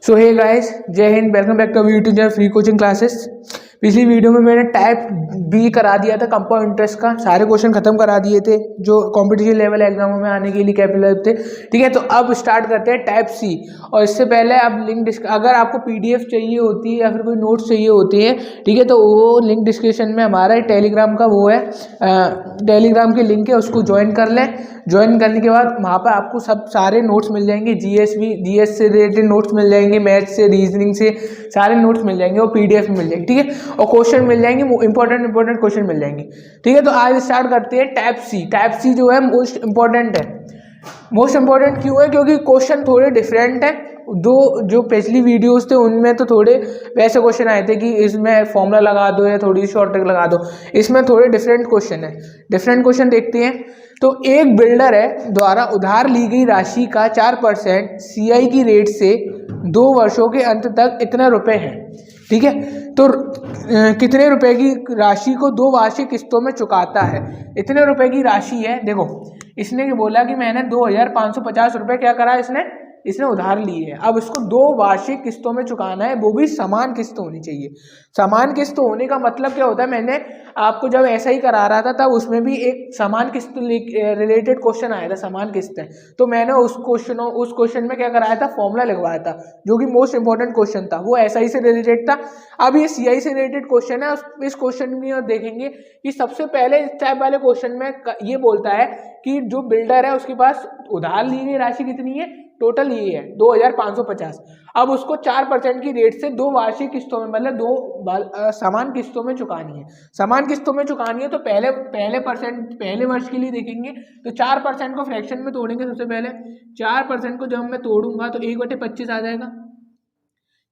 So hey guys, Jai Hind. Welcome back to YouTube channel free coaching classes. पिछली video में मैंने type B करा दिया था कंपाउंड इंटरेस्ट का, सारे क्वेश्चन खत्म करा दिए थे जो कॉम्पिटिटिव लेवल एग्जामों में आने के लिए कैपेबल थे। ठीक है, तो अब स्टार्ट करते हैं टाइप सी। और इससे पहले अब अगर आपको पीडीएफ चाहिए होती है या फिर कोई नोट्स चाहिए होती है, ठीक है, तो वो लिंक डिस्क्रिप्शन में हमारा टेलीग्राम का वो है, टेलीग्राम की लिंक है, उसको ज्वाइन कर लें। ज्वाइन करने के बाद वहाँ पर आपको सब सारे नोट्स मिल जाएंगे, जीएस से रिलेटेड नोट्स मिल जाएंगे, मैथ्स से, रीजनिंग से सारे नोट्स मिल जाएंगे और पीडीएफ मिल जाएंगे। ठीक है, और क्वेश्चन मिल जाएंगे, इंपॉर्टेंट क्वेश्चन मिल जाएंगे। ठीक है, तो आज स्टार्ट करते हैं टाइप सी। टाइप सी जो है मोस्ट इंपॉर्टेंट है। मोस्ट इंपॉर्टेंट क्यों है? क्योंकि क्वेश्चन थोड़े डिफरेंट है। जो पिछली वीडियोस थे उनमें तो थोड़े वैसे क्वेश्चन आए थे कि इसमें फॉर्मूला लगा दो या थोड़ी शॉर्ट ट्रिक लगा दो। इसमें थोड़े डिफरेंट क्वेश्चन है। डिफरेंट क्वेश्चन देखते हैं। तो एक बिल्डर है द्वारा उधार ली गई राशि का 4% सीआई की रेट से 2 वर्षों के अंत तक इतने रुपए हैं। ठीक है, तो कितने रुपए की राशि को 2 वार्षिक किस्तों में चुकाता है? इतने रुपए की राशि है। देखो, इसने बोला कि मैंने 2550 रुपए क्या करा, इसने उधार ली है। अब इसको 2 वार्षिक किस्तों में चुकाना है, वो भी समान किस्त होनी चाहिए। समान किस्त होने का मतलब क्या होता है? मैंने आपको जब ऐसा ही करा रहा था तब उसमें भी एक समान किस्त रिलेटेड क्वेश्चन आया था, समान किस्त है। तो मैंने उस क्वेश्चन में क्या कराया था, फॉर्मूला लिखवाया था, जो कि मोस्ट इंपॉर्टेंट क्वेश्चन था, वो एसआई से रिलेटेड था। अब ये सीआई से रिलेटेड क्वेश्चन है। इस क्वेश्चन में देखेंगे कि सबसे पहले इस टाइप वाले क्वेश्चन में ये बोलता है कि जो बिल्डर है उसके पास उधार ली गई राशि कितनी है, टोटल ये है 2550। अब उसको 4% की रेट से 2 वार्षिक किस्तों में, मतलब 2 समान किस्तों में चुकानी है। समान किस्तों में चुकानी है तो पहले वर्ष के लिए देखेंगे तो 4% को फ्रैक्शन में तोड़ेंगे। सबसे पहले 4% को जब मैं तोड़ूंगा तो 1/25 आ जाएगा।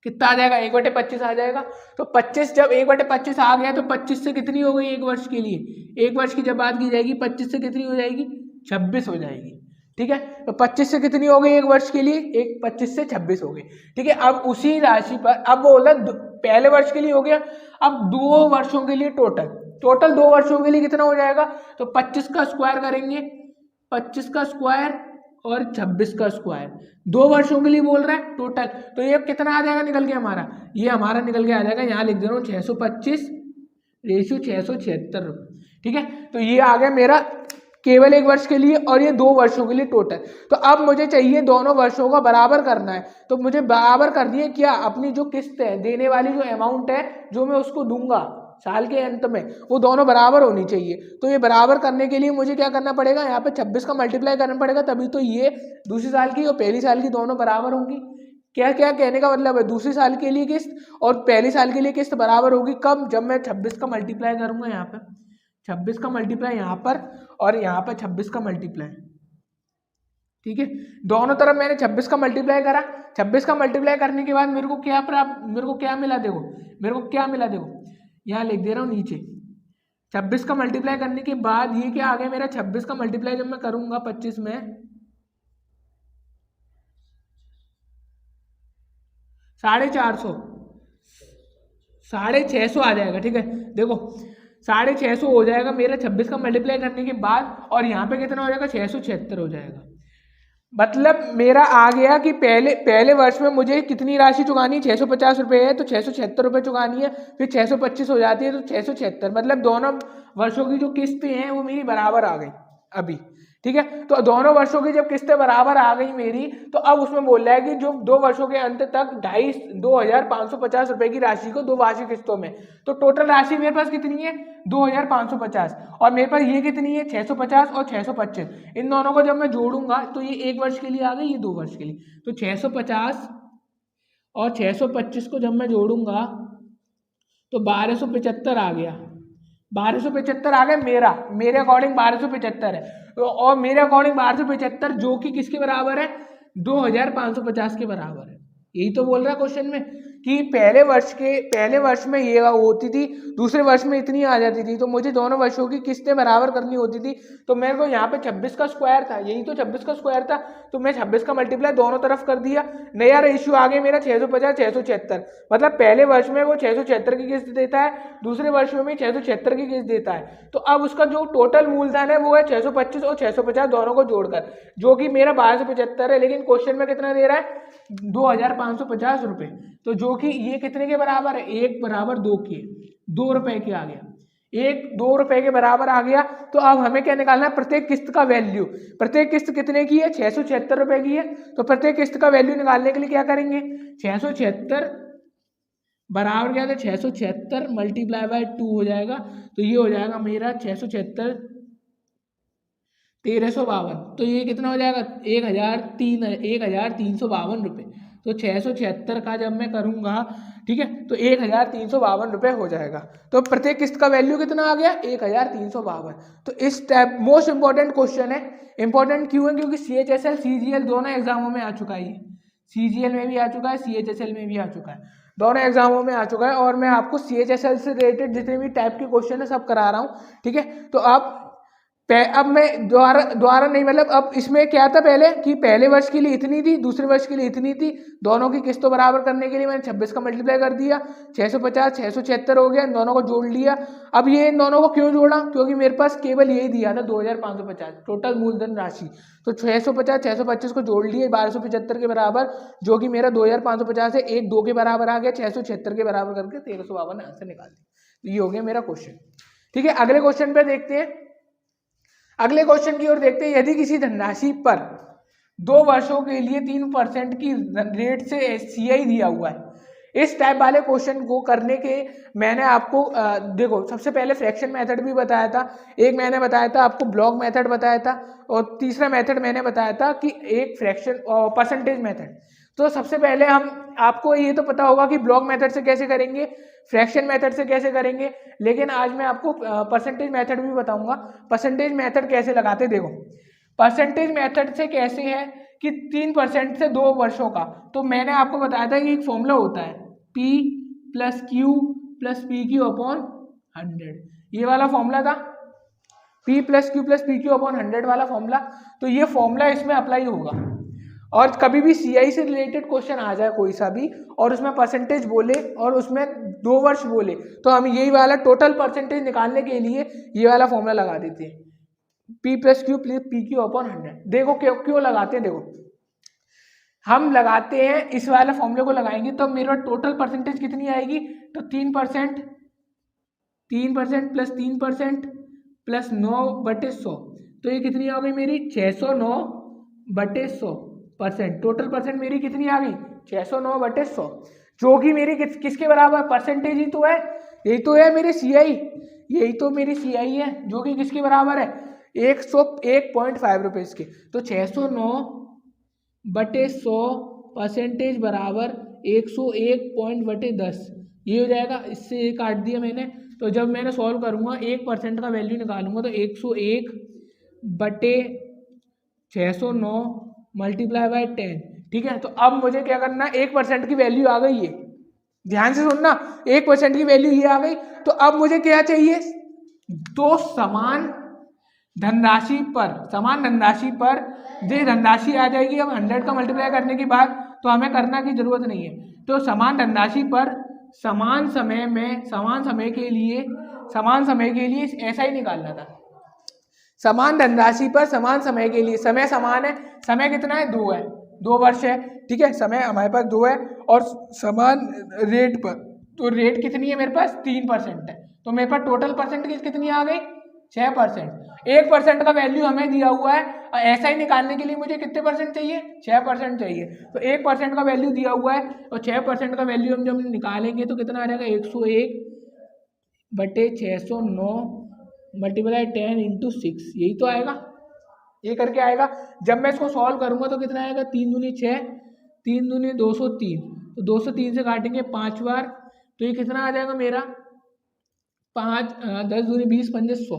कितना आ जाएगा? 1/25 आ जाएगा। तो 25 जब 1/25 आ गया तो 25 से कितनी हो गई एक वर्ष के लिए? एक वर्ष की जब बात की जाएगी 25 से कितनी हो जाएगी? 26 हो जाएगी। ठीक है, तो 25 से कितनी हो गई एक वर्ष के लिए? 25 से 26 हो गई। ठीक है, अब उसी राशि पर अब बोला पहले वर्ष के लिए हो गया। अब 2 वर्षों के लिए टोटल 2 वर्षों के लिए कितना हो जाएगा? तो 25 का स्क्वायर करेंगे, 25 का स्क्वायर और 26 का स्क्वायर, 2 वर्षों के लिए बोल रहा है टोटल। तो ये कितना आ जाएगा निकल के हमारा? ये हमारा निकल के आ जाएगा, यहाँ लिख दे रहा हूँ 625 रेशियो 676 रुपये। ठीक है, तो ये आ गया मेरा केवल एक वर्ष के लिए और ये 2 वर्षों के लिए टोटल। तो अब मुझे चाहिए दोनों वर्षों का बराबर करना है। तो मुझे बराबर कर दिए क्या? अपनी जो किस्त है, देने वाली जो अमाउंट है, जो मैं उसको दूंगा साल के अंत में, वो दोनों बराबर होनी चाहिए। तो ये बराबर करने के लिए मुझे क्या करना पड़ेगा? यहाँ पे 26 का मल्टीप्लाई करना पड़ेगा, तभी तो ये दूसरी साल की और पहली साल की दोनों बराबर होंगी। क्या क्या कहने का मतलब है? दूसरी साल के लिए किस्त और पहली साल के लिए किस्त बराबर होगी। कब? जब मैं 26 का मल्टीप्लाई करूंगा, यहाँ पे 26 का मल्टीप्लाई यहाँ पर और यहाँ पर 26 का मल्टीप्लाई। ठीक है, दोनों तरफ मैंने 26 का मल्टीप्लाई करा। 26 का मल्टीप्लाई करने के बाद मेरे को क्या मिला? देखो यहाँ लिख दे रहा हूँ नीचे। 26 का मल्टीप्लाई करने के बाद ये क्या आ गया मेरा? 26 का मल्टीप्लाई जब मैं करूंगा 25 में, 450 650 आ जाएगा। ठीक है, देखो 650 हो जाएगा मेरा 26 का मल्टीप्लाई करने के बाद, और यहाँ पे कितना हो जाएगा? 676 हो जाएगा। मतलब मेरा आ गया कि पहले वर्ष में मुझे कितनी राशि चुकानी है? 650 रुपये है तो 676 रुपये चुकानी है। फिर 625 हो जाती है तो 676, मतलब दोनों वर्षों की जो किस्तें हैं वो मेरी बराबर आ गई अभी। ठीक है, तो दोनों वर्षों की जब किस्तें बराबर आ गई मेरी, तो अब उसमें बोल रहा है कि जो 2 वर्षों के अंत तक 2550 रुपए की राशि को 2 वार्षिक किस्तों में। तो टोटल राशि मेरे पास कितनी है? 2550, और मेरे पास ये कितनी है? 650 और 625। इन दोनों को जब मैं जोड़ूंगा तो ये 1 वर्ष के लिए आ गई, ये 2 वर्ष के लिए। तो 650 और 625 को जब मैं जोड़ूंगा तो 1275 आ गया। 1275 आ गया मेरे अकॉर्डिंग 1275 है। और मेरे अकॉर्डिंग 1275 जो कि किसके बराबर है? 2550 के बराबर है। यही तो बोल रहा है क्वेश्चन में कि पहले वर्ष में ये होती थी, दूसरे वर्ष में इतनी आ जाती थी। तो मुझे दोनों वर्षों की किस्तें बराबर करनी होती थी। तो मेरे को यहाँ पे 26 का स्क्वायर था, यही तो 26 का स्क्वायर था। तो मैं 26 का मल्टीप्लाई दोनों तरफ कर दिया। नया रेशियो आ गया मेरा 650 676। मतलब पहले वर्ष में वो 676 की किस्त देता है, दूसरे वर्ष में भी 676 की किस्त देता है। तो अब उसका जो टोटल मूलधन है वो है 625 और 650 दोनों को जोड़कर, जो कि मेरा 1275 है। लेकिन क्वेश्चन में कितना दे रहा है? 2,550 रुपये। तो जो कि ये कितने के बराबर है, 1 बराबर 2 के, 2 रुपए के आ गया, 2 रुपए के बराबर आ गया। तो अब हमें क्या निकालना है, प्रत्येक किस्त का वैल्यू। प्रत्येक किस्त कितने की है, 676 रुपए की है। तो प्रत्येक किस्त का वैल्यू निकालने के लिए क्या करेंगे, 676 बराबर क्या है, 676 मल्टीप्लाई बाय 2 हो जाएगा। तो ये हो जाएगा मेरा 676 1352। तो ये कितना हो जाएगा, 1,352 रुपये। तो 676 का जब मैं करूँगा, ठीक है, तो 1,352 रुपये हो जाएगा। तो प्रत्येक किस्त का वैल्यू कितना आ गया, 1,352। तो इस टाइप मोस्ट इंपॉर्टेंट क्वेश्चन है। इंपॉर्टेंट क्यों है, क्योंकि CHSL CGL दोनों एग्जामों में आ चुका है। CGL में भी आ चुका है, CHSL में भी आ चुका है, दोनों एग्जामों में आ चुका है। और मैं आपको CHSL से रिलेटेड जितने भी टाइप के क्वेश्चन है सब करा रहा हूँ, ठीक है। तो अब मैं दोबारा नहीं, मतलब अब इसमें क्या था पहले कि पहले वर्ष के लिए इतनी थी, दूसरे वर्ष के लिए इतनी थी। दोनों की किस्तों बराबर करने के लिए मैंने 26 का मल्टीप्लाई कर दिया, 650 676 हो गया, इन दोनों को जोड़ लिया। अब ये इन दोनों को क्यों जोड़ा, क्योंकि मेरे पास केवल यही दिया था 2,550 टोटल मूलधन राशि। तो 650 625 को जोड़ लिए 1275 के बराबर, जो कि मेरा 2,550 है, 1 2 के बराबर आ गया, 676 के बराबर करके 1352 आंसर निकाल दिया। ये हो गया मेरा क्वेश्चन, ठीक है। अगले क्वेश्चन पे देखते हैं, अगले क्वेश्चन की ओर देखते हैं। यदि किसी धनराशि पर 2 वर्षों के लिए 3% की रेट से CI दिया हुआ है, इस टाइप वाले क्वेश्चन को करने के मैंने आपको देखो सबसे पहले फ्रैक्शन मेथड भी बताया था, एक मैंने बताया था आपको ब्लॉक मेथड बताया था, और तीसरा मेथड मैंने बताया था कि एक फ्रैक्शन परसेंटेज मेथड। तो सबसे पहले हम आपको ये तो पता होगा कि ब्लॉक मेथड से कैसे करेंगे, फ्रैक्शन मेथड से कैसे करेंगे, लेकिन आज मैं आपको परसेंटेज मेथड भी बताऊंगा। परसेंटेज मेथड कैसे लगाते, देखो परसेंटेज मेथड से कैसे है कि 3% से 2 वर्षों का। तो मैंने आपको बताया था कि एक फॉर्मूला होता है P + Q + PQ अपॉन 100, ये वाला फॉर्मूला था, P + Q + PQ अपॉन 100 वाला फॉर्मूला। तो ये फॉर्मूला इसमें अप्लाई होगा। और कभी भी CI से रिलेटेड क्वेश्चन आ जाए कोई सा भी, और उसमें परसेंटेज बोले और उसमें 2 वर्ष बोले, तो हम यही वाला टोटल परसेंटेज निकालने के लिए ये वाला फॉर्मूला लगा देते हैं, P + Q + PQ अपॉन 100। देखो क्यों लगाते हैं, देखो हम लगाते हैं इस वाले फॉर्मूले को लगाएंगे तो मेरा टोटल परसेंटेज कितनी आएगी, तो 3% + 3% + 9/100। तो ये कितनी आ गई मेरी 609/100%। टोटल परसेंट मेरी कितनी आ गई 609/100, जो कि मेरी किसके बराबर, परसेंटेज ही तो है, यही तो है मेरी CI, यही तो मेरी CI है, जो कि किसके बराबर है 101.5 रुपीज़ के। तो 609/100 परसेंटेज बराबर 101.10, ये हो जाएगा। इससे ये काट दिया मैंने। तो जब मैंने सॉल्व करूँगा 1% का वैल्यू निकालूंगा तो 101/609 मल्टीप्लाई बाय 10, ठीक है। तो अब मुझे क्या करना है, 1% की वैल्यू आ गई है, ध्यान से सुनना, 1% की वैल्यू ये आ गई। तो अब मुझे क्या चाहिए, दो समान धनराशि पर ये धनराशि आ जाएगी। अब 100 का मल्टीप्लाई करने के बाद तो हमें करना की जरूरत नहीं है। तो समान धनराशि पर समान समय के लिए ऐसा ही निकालना था। समान धनराशि पर समान समय के लिए, समय समान है, समय कितना है 2 है, 2 वर्ष है, ठीक है। समय हमारे पास 2 है और समान रेट पर, तो रेट कितनी है मेरे पास 3% है। तो मेरे पास टोटल परसेंटेज कितनी आ गई 6%। 1% का वैल्यू हमें दिया हुआ है और ऐसा ही निकालने के लिए मुझे कितने परसेंट चाहिए, 6% चाहिए। तो 1% का वैल्यू दिया हुआ है और 6% का वैल्यू हम जब निकालेंगे तो कितना आ जाएगा 101/609 मल्टीप्लाई 10 × 6, यही तो आएगा, ये करके आएगा। जब मैं इसको सॉल्व करूंगा तो कितना आएगा 3 दूनी 6, 3 दूनी 203, तो 203 से काटेंगे 5 बार, तो ये कितना आ जाएगा मेरा 10 दूनी 20 पंजे 100।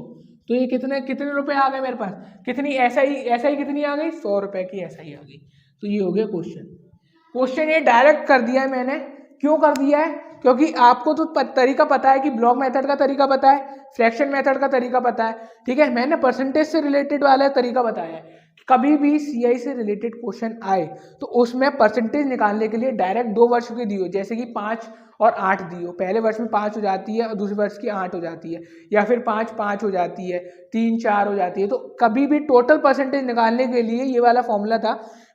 तो ये कितने रुपए आ गए मेरे पास, कितनी ऐसा ही कितनी आ गई 100 रुपए की ऐसा ही आ गई। तो ये हो गया क्वेश्चन ये डायरेक्ट कर दिया है मैंने। क्यों कर दिया है, क्योंकि आपको तो तरीका पता है कि ब्लॉक मेथड का तरीका पता है, फ्रैक्शन मेथड का तरीका पता है, ठीक है। मैंने परसेंटेज से रिलेटेड वाला तरीका बताया है। कभी भी CI से रिलेटेड क्वेश्चन आए तो उसमें परसेंटेज निकालने के लिए डायरेक्ट 2 वर्ष की दी हो, जैसे कि 5 और 8 दी हो, पहले वर्ष में 5 हो जाती है और दूसरे वर्ष की 8 हो जाती है, या फिर 5 हो जाती है, 3 4 हो जाती है। तो कभी भी टोटल परसेंटेज निकालने के लिए ये वाला फॉर्मूला था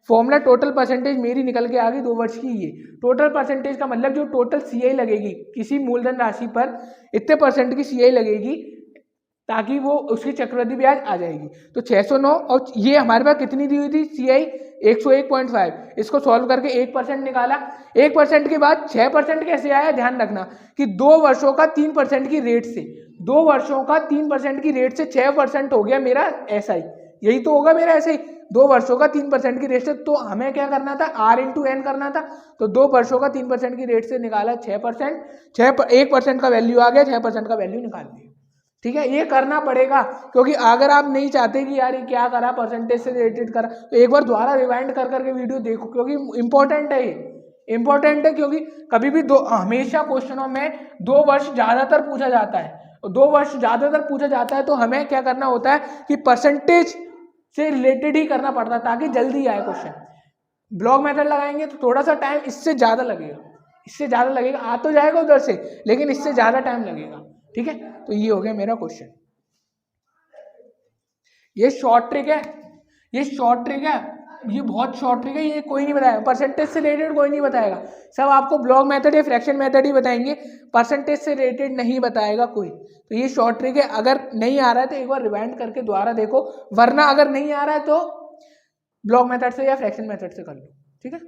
फॉर्मूला टोटल परसेंटेज मेरी निकल के आ गई 2 वर्ष की। ये टोटल परसेंटेज का मतलब जो टोटल सीआई लगेगी किसी मूलधन राशि पर इतने परसेंट की सीआई लगेगी ताकि वो उसकी चक्रवृद्धि ब्याज आ जाएगी। तो 609 और ये हमारे पास कितनी दी हुई थी सीआई 101.5। इसको सॉल्व करके 1% निकाला। 1% के बाद 6% कैसे आया, ध्यान रखना कि 2 वर्षों का 3% की रेट से 2 वर्षों का 3% की रेट से 6% हो गया मेरा एसआई। यही तो होगा मेरा एसआई 2 वर्षों का 3% की रेट से। तो हमें क्या करना था, R इंटू एन करना था। तो 2 वर्षों का 3% की रेट से निकाला 6%, 1% का वैल्यू आ गया, 6% का वैल्यू निकाल दिया। ठीक है, ये करना पड़ेगा क्योंकि अगर आप नहीं चाहते कि यार ये क्या करा, परसेंटेज से रिलेटेड करा, तो एक बार दोबारा रिवाइंड कर करके वीडियो देखो क्योंकि इंपॉर्टेंट है। ये इंपॉर्टेंट है क्योंकि कभी भी हमेशा क्वेश्चनों में 2 वर्ष ज्यादातर पूछा जाता है। 2 वर्ष ज्यादातर पूछा जाता है तो हमें क्या करना होता है कि परसेंटेज से रिलेटेड ही करना पड़ता है ताकि जल्दी आए क्वेश्चन। ब्लॉक मेथड लगाएंगे तो थोड़ा सा टाइम इससे ज्यादा लगेगा, इससे ज्यादा लगेगा, आ तो जाएगा उधर से लेकिन इससे ज्यादा टाइम लगेगा। ठीक है, तो ये हो गया मेरा क्वेश्चन। ये शॉर्ट ट्रिक है, ये शॉर्ट ट्रिक है, ये बहुत शॉर्ट ट्रिक है। ये कोई नहीं बताएगा, परसेंटेज से रिलेटेड कोई नहीं बताएगा, सब आपको ब्लॉक मेथड या फ्रैक्शन मेथड ही बताएंगे, परसेंटेज से रिलेटेड नहीं बताएगा कोई। तो ये शॉर्ट ट्रिक है, अगर नहीं आ रहा है तो एक बार रिवाइंड करके दोबारा देखो, वरना अगर नहीं आ रहा है तो ब्लॉक मेथड से या फ्रैक्शन मेथड से कर लो। ठीक है,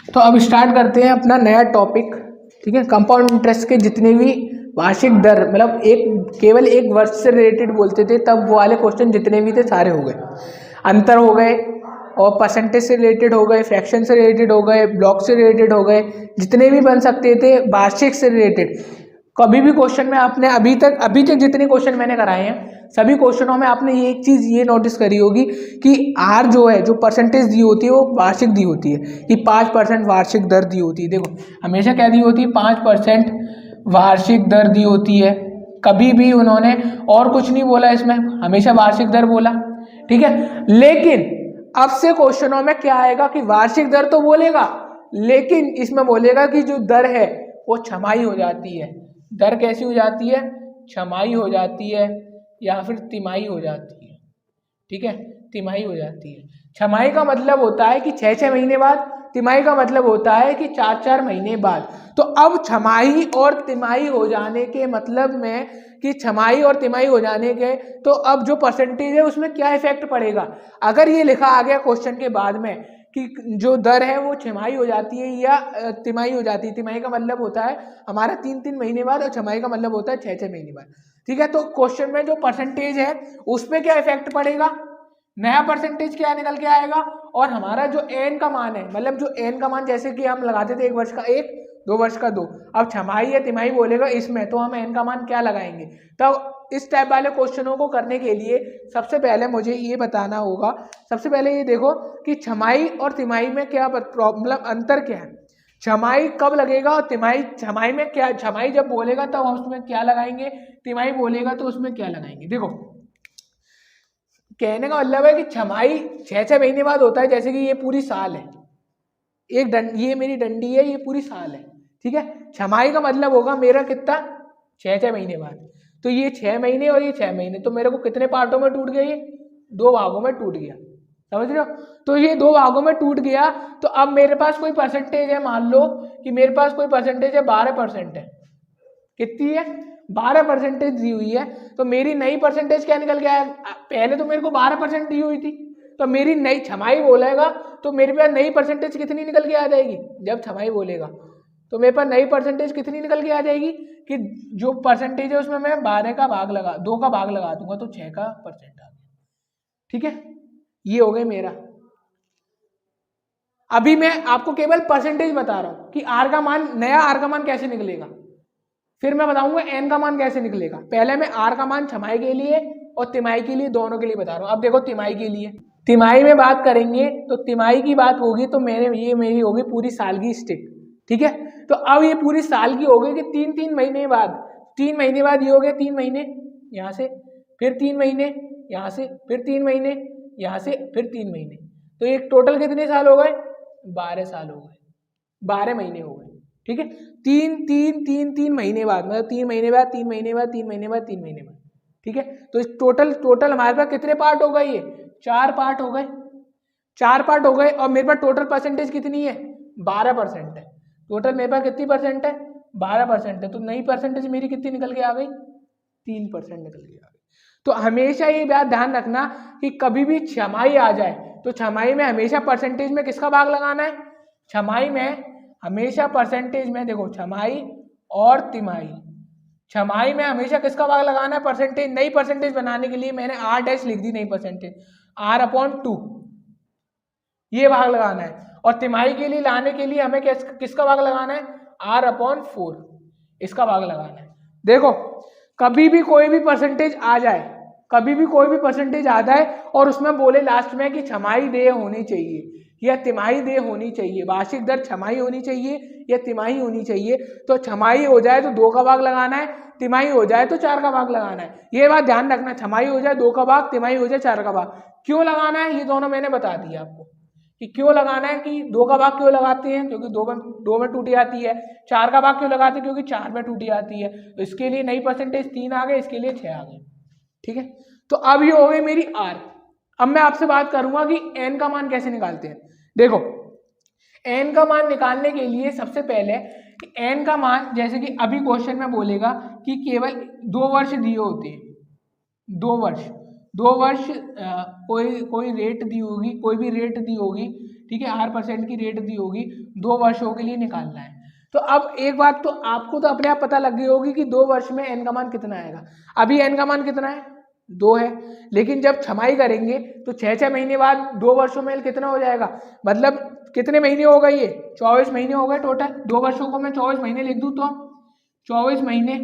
तो अब स्टार्ट करते हैं अपना नया टॉपिक। ठीक है, कंपाउंड इंटरेस्ट के जितने भी वार्षिक दर, मतलब केवल एक वर्ष से रिलेटेड बोलते थे तब वो वाले क्वेश्चन जितने भी थे सारे हो गए, अंतर हो गए और परसेंटेज से रिलेटेड हो गए, फ्रैक्शन से रिलेटेड हो गए, ब्लॉक से रिलेटेड हो गए, जितने भी बन सकते थे वार्षिक से रिलेटेड। कभी भी क्वेश्चन में आपने अभी तक जितने क्वेश्चन मैंने कराए हैं सभी क्वेश्चनों में आपने ये एक चीज़ ये नोटिस करी होगी कि आर जो है, जो परसेंटेज दी होती है वो वार्षिक दी होती है कि 5% वार्षिक दर दी होती है। देखो हमेशा क्या दी होती है, 5% वार्षिक दर दी होती है। कभी भी उन्होंने और कुछ नहीं बोला इसमें, हमेशा वार्षिक दर बोला। ठीक है, लेकिन अब से क्वेश्चनों में क्या आएगा कि वार्षिक दर तो बोलेगा लेकिन इसमें बोलेगा कि जो दर है वो छमाही हो जाती है। दर कैसी हो जाती है, छमाही हो जाती है या फिर तिमाही हो जाती है। ठीक है, तिमाही हो जाती है। छमाही का मतलब होता है कि 6-6 महीने बाद, तिमाही का मतलब होता है कि 4-4 महीने बाद। तो अब छमाही और तिमाही हो जाने के मतलब में कि छमाही और तिमाही हो जाने के, तो अब जो परसेंटेज है उसमें क्या इफेक्ट पड़ेगा। अगर ये लिखा आ गया क्वेश्चन के बाद में कि जो दर है वो छमाही हो जाती है या तिमाही हो जाती है, तिमाही का मतलब होता है हमारा 3-3 महीने बाद और छमाही का मतलब होता है 6-6 महीने बाद। ठीक है, तो क्वेश्चन में जो परसेंटेज है उस पर क्या इफेक्ट पड़ेगा, नया परसेंटेज क्या निकल के आएगा और हमारा जो एन का मान है, मतलब जो एन का मान जैसे कि हम लगाते थे 1 वर्ष का 1, 2 वर्ष का 2, अब छमाही या तिमाही बोलेगा इसमें तो हम एन का मान क्या लगाएंगे। तब इस टाइप वाले क्वेश्चनों को करने के लिए सबसे पहले मुझे ये बताना होगा, सबसे पहले ये देखो कि छमाही और तिमाही में क्या मतलब अंतर क्या है। छमाही कब लगेगा और तिमाही, छमाही में क्या, छमाही जब बोलेगा तब हम उसमें क्या लगाएंगे, तिमाही बोलेगा तो उसमें क्या लगाएंगे। देखो कहने का मतलब है कि छमाही 6-6 महीने बाद होता है, जैसे कि ये पूरी साल है, ये मेरी डंडी है, ये पूरी साल है। ठीक है, छमाही का मतलब होगा मेरा कितना, 6-6 महीने बाद। तो ये 6 महीने और ये 6 महीने, तो मेरे को कितने पार्टों में टूट गया, ये 2 भागों में टूट गया, समझ रहे हो। तो ये 2 भागों में टूट गया तो अब मेरे पास कोई परसेंटेज है, मान लो कि मेरे पास कोई परसेंटेज है 12% है। कितनी है, 12% दी हुई है। तो मेरी नई परसेंटेज क्या निकल गया है, पहले तो मेरे को 12% दी हुई थी, तो मेरी नई छमाही बोलेगा तो मेरे पास नई परसेंटेज कितनी निकल के आ जाएगी, जब छमाही बोलेगा तो मेरे पास नई परसेंटेज कितनी निकल के आ जाएगी कि जो परसेंटेज है उसमें मैं 2 का भाग लगा दूंगा तो 6 का परसेंट आ गया। ठीक है, ये हो गया मेरा। अभी मैं आपको केवल परसेंटेज बता रहा हूं कि आर का मान, नया आर का मान कैसे निकलेगा, फिर मैं बताऊंगा एन का मान कैसे निकलेगा। पहले मैं आर का मान छमाही के लिए और तिमाही के लिए, दोनों के लिए बता रहा हूं। अब देखो तिमाही के लिए, तिमाही में बात करेंगे तो तिमाही की बात होगी तो मेरी होगी पूरी साल की स्टिक। ठीक है, तो अब ये पूरी साल की हो गई कि 3-3 महीने बाद, 3 महीने बाद ये हो गए 3 महीने यहाँ से, फिर 3 महीने यहाँ से, फिर 3 महीने यहाँ से, फिर 3 महीने, तो एक टोटल कितने साल हो गए, 12 साल हो गए, 12 महीने हो गए। ठीक है, 3 महीने बाद, मतलब 3 महीने बाद, 3 महीने बाद, 3 महीने बाद, 3 महीने बाद। ठीक है, तो इस टोटल हमारे पास कितने पार्ट हो गए, ये 4 पार्ट हो गए। 4 पार्ट हो गए और मेरे पास टोटल परसेंटेज कितनी है 12% है। टोटल मेरे पास कितनी परसेंट है 12% है। तो नई परसेंटेज मेरी कितनी निकल के आ गई 3% निकल के आ गई। तो हमेशा ये बात ध्यान रखना कि कभी भी छमाही आ जाए तो छमाही में हमेशा परसेंटेज में किसका भाग लगाना है, छमाही में हमेशा परसेंटेज में, देखो छमाही और तिमाही, छमाही में हमेशा किसका भाग लगाना है परसेंटेज। नई परसेंटेज बनाने के लिए मैंने आर डैश लिख दी, नई परसेंटेज R/2 ये भाग लगाना है। और तिमाही के लिए लाने के लिए हमें किसका भाग लगाना है R/4 इसका भाग लगाना है। देखो कभी भी कोई भी परसेंटेज आ जाए, कभी भी कोई भी परसेंटेज आ जाए और उसमें बोले लास्ट में कि छमाही देय होनी चाहिए या तिमाही देय होनी चाहिए, वार्षिक दर छमाही होनी चाहिए या तिमाही होनी चाहिए, तो छमाही हो जाए तो 2 का भाग लगाना है, तिमाही हो जाए तो 4 का भाग लगाना है। ये बात ध्यान रखना, छमाही हो जाए 2 का भाग, तिमाही हो जाए 4 का भाग। क्यों लगाना है ये दोनों मैंने बता दिया आपको कि क्यों लगाना है, कि 2 का भाग क्यों लगाते हैं क्योंकि 2 में टूटी आती है, 4 का भाग क्यों लगाते हैं क्योंकि 4 में टूटी आती है। तो इसके लिए नई परसेंटेज 3 आ गए, इसके लिए 6 आ गए। ठीक है, तो अब ये हो गई मेरी R। अब मैं आपसे बात करूंगा कि n का मान कैसे निकालते हैं। देखो n का मान निकालने के लिए सबसे पहले n का मान, जैसे कि अभी क्वेश्चन में बोलेगा कि केवल 2 वर्ष दिए होते हैं, 2 वर्ष कोई रेट दी होगी, कोई भी रेट दी होगी, ठीक है, R% की रेट दी होगी, 2 वर्षों के लिए निकालना है। तो अब एक बात तो आपको तो अपने आप पता लग गई होगी कि 2 वर्ष में n का मान कितना आएगा। अभी n का मान कितना है 2 है, लेकिन जब छमाही करेंगे तो 6 महीने बाद 2 वर्षों में कितना हो जाएगा, मतलब कितने महीने हो गए, ये 24 महीने हो गए टोटल। 2 वर्षों को मैं 24 महीने लिख दूं तो 24 महीने,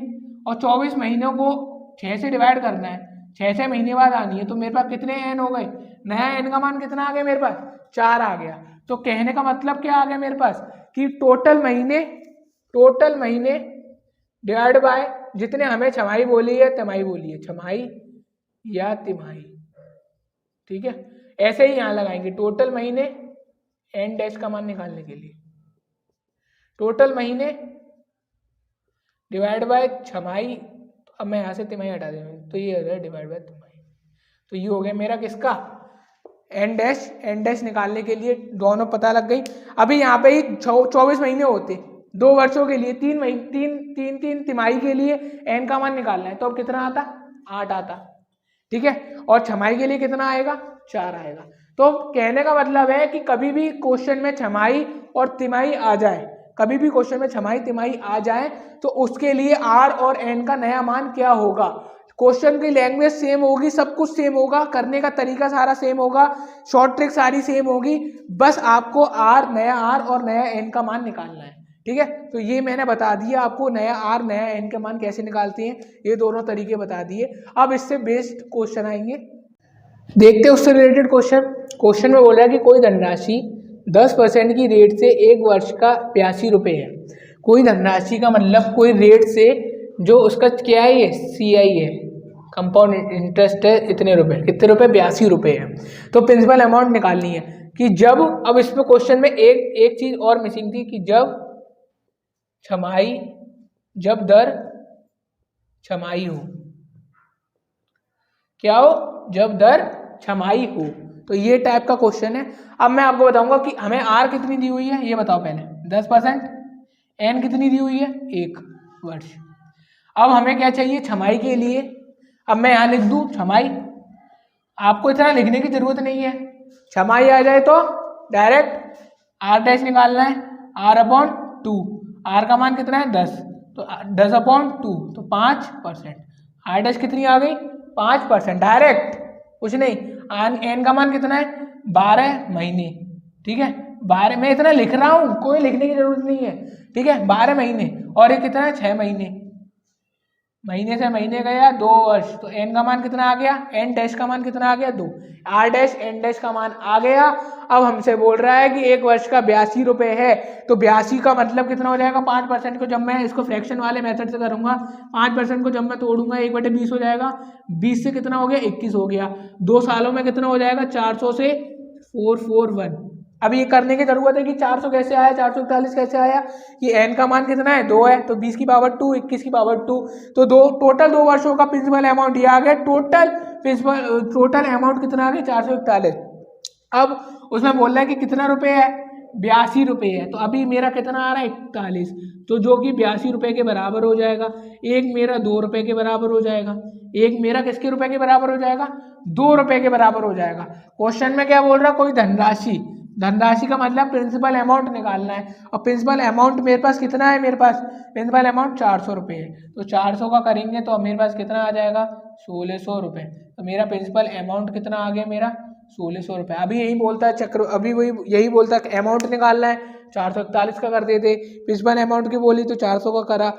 और 24 महीनों को 6 से डिवाइड करना है, 6 महीने बाद आनी है, तो मेरे पास कितने n हो गए, नया n का मान कितना आ गया मेरे पास 4 आ गया। तो कहने का मतलब क्या आ गया मेरे पास कि टोटल महीने डिवाइड बाय जितने हमें छमाही बोली है तिमाही बोली है, छमाही या तिमाही। ठीक है, ऐसे ही यहां लगाएंगे टोटल महीने n डैश का मान निकालने के लिए, टोटल महीने डिवाइड बाय छमाही। अब मैं यहाँ से तिमाही हटा दूंगा तो ये हो गया डिवाइड बाय तिमाही। तो ये हो गया मेरा किसका n डैश निकालने के लिए दोनों पता लग गई। अभी यहाँ पे ही 24 महीने होते 2 वर्षों के लिए, 3 तिमाही के लिए n का मान निकालना है, तो अब कितना आता 8 आता। ठीक है, और छमाही के लिए कितना आएगा 4 आएगा। तो कहने का मतलब है कि कभी भी क्वेश्चन में छमाही और तिमाही आ जाए, कभी भी क्वेश्चन में छमाही तिमाही आ जाए तो उसके लिए R और N का नया मान क्या होगा। क्वेश्चन की लैंग्वेज सेम होगी, सब कुछ सेम होगा, करने का तरीका सारा सेम होगा, शॉर्ट ट्रिक सारी सेम होगी, बस आपको नया R और नया N का मान निकालना है। ठीक है, तो ये मैंने बता दिया आपको नया R नया N का मान कैसे निकालते हैं, ये दोनों तरीके बता दिए। अब इससे बेस्ड क्वेश्चन आएंगे, देखते हैं उससे रिलेटेड क्वेश्चन में बोल रहा है कि कोई धनराशि 10% की रेट से 1 वर्ष का 82 रुपये है। कोई धनराशि का मतलब कोई रेट से जो उसका क्या है, ये CI है, कंपाउंड इंटरेस्ट है, इतने रुपए, कितने रुपए 82 रुपये है। तो प्रिंसिपल अमाउंट निकालनी है कि जब, अब इसमें क्वेश्चन में एक चीज और मिसिंग थी कि जब दर छमाही हो, क्या हो, जब दर छमाही हो। तो ये टाइप का क्वेश्चन है। अब मैं आपको बताऊंगा कि हमें R कितनी दी हुई है, ये बताओ पहले 10%, N कितनी दी हुई है 1 वर्ष। अब हमें क्या चाहिए छमाही के लिए, अब मैं यहाँ लिख दूं छमाही, आपको इतना लिखने की जरूरत नहीं है, छमाही आ जाए तो डायरेक्ट R डैश निकालना है, R/2, R का मान कितना है 10, तो 10/2 तो 5%, R डैश कितनी आ गई 5%, डायरेक्ट कुछ नहीं। N का मान कितना है 12 महीने। ठीक है, 12, मैं इतना लिख रहा हूं, कोई लिखने की जरूरत नहीं है। ठीक है, 12 महीने, और ये कितना है 6 महीने, महीने से महीने गया 2 वर्ष, तो N का मान कितना आ गया, N डैश का मान कितना आ गया 2, R डैश N डैश का मान आ गया। अब हमसे बोल रहा है कि 1 वर्ष का 82 रुपये है, तो 82 का मतलब कितना हो जाएगा, 5% को जब मैं इसको फ्रैक्शन वाले मेथड से करूंगा, 5% को जब मैं तोड़ूंगा 1/20 हो जाएगा, 20 से कितना हो गया 21 हो गया, 2 सालों में कितना हो जाएगा 400 से 441। अब ये करने की जरूरत है कि 400 कैसे आया, 441 कैसे आया, ये n का मान कितना है 2 है, तो 20 की पावर 2, 21 की पावर 2, तो टोटल 2 वर्षों का प्रिंसिपल अमाउंट ये आ गया। टोटल अमाउंट कितना आ गया 441। अब उसमें बोल रहा है कि कितना रुपए है, 82 रुपये है। तो अभी मेरा कितना आ रहा है 41, तो जो कि 82 रुपये के बराबर हो जाएगा। एक मेरा 2 रुपये के बराबर हो जाएगा, एक मेरा किसके रुपए के बराबर हो जाएगा, 2 रुपये के बराबर हो जाएगा। क्वेश्चन में क्या बोल रहा है, कोई धनराशि, धनराशि का मतलब प्रिंसिपल अमाउंट निकालना है। और प्रिंसिपल अमाउंट मेरे पास कितना है, मेरे पास प्रिंसिपल अमाउंट 400 रुपये है। तो 400 का करेंगे तो मेरे पास कितना आ जाएगा, 1600 रुपये। तो मेरा प्रिंसिपल अमाउंट कितना आ गया, मेरा 1600 रुपये। अभी यही बोलता है चक्र, अभी वही यही बोलता है अमाउंट निकालना है, 441 का कर देते। प्रिंसिपल अमाउंट की बोली तो 400 का करा,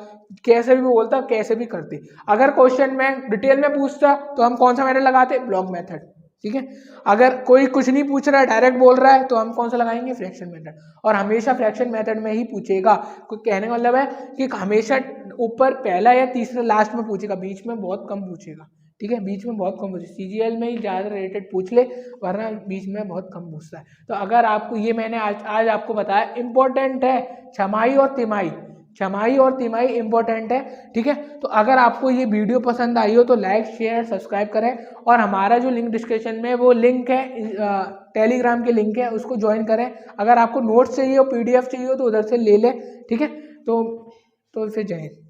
कैसे भी बोलता कैसे भी करते। अगर क्वेश्चन में डिटेल में पूछता तो हम कौन सा मेथड लगाते, ब्लॉक मेथड, ठीक है। अगर कोई कुछ नहीं पूछ रहा है, डायरेक्ट बोल रहा है, तो हम कौन सा लगाएंगे, फ्रैक्शन मेथड। और हमेशा फ्रैक्शन मेथड में ही पूछेगा। कोई कहने का मतलब है कि हमेशा ऊपर पहला या तीसरा लास्ट में पूछेगा, बीच में बहुत कम पूछेगा, ठीक है, बीच में बहुत कम पूछेगा। सीजीएल में ही ज़्यादा रेटेड पूछ ले, वरना बीच में बहुत कम पूछता है। तो अगर आपको ये मैंने आज आपको बताया, इंपॉर्टेंट है छमाही और तिमाही, छमाही और तिमाही इंपॉर्टेंट है, ठीक है। तो अगर आपको ये वीडियो पसंद आई हो तो लाइक शेयर सब्सक्राइब करें। और हमारा जो लिंक डिस्क्रिप्शन में वो लिंक है, टेलीग्राम के लिंक है, उसको ज्वाइन करें। अगर आपको नोट्स चाहिए हो, पीडीएफ चाहिए हो तो उधर से ले लें, ठीक है। तो फिर जय हिंद।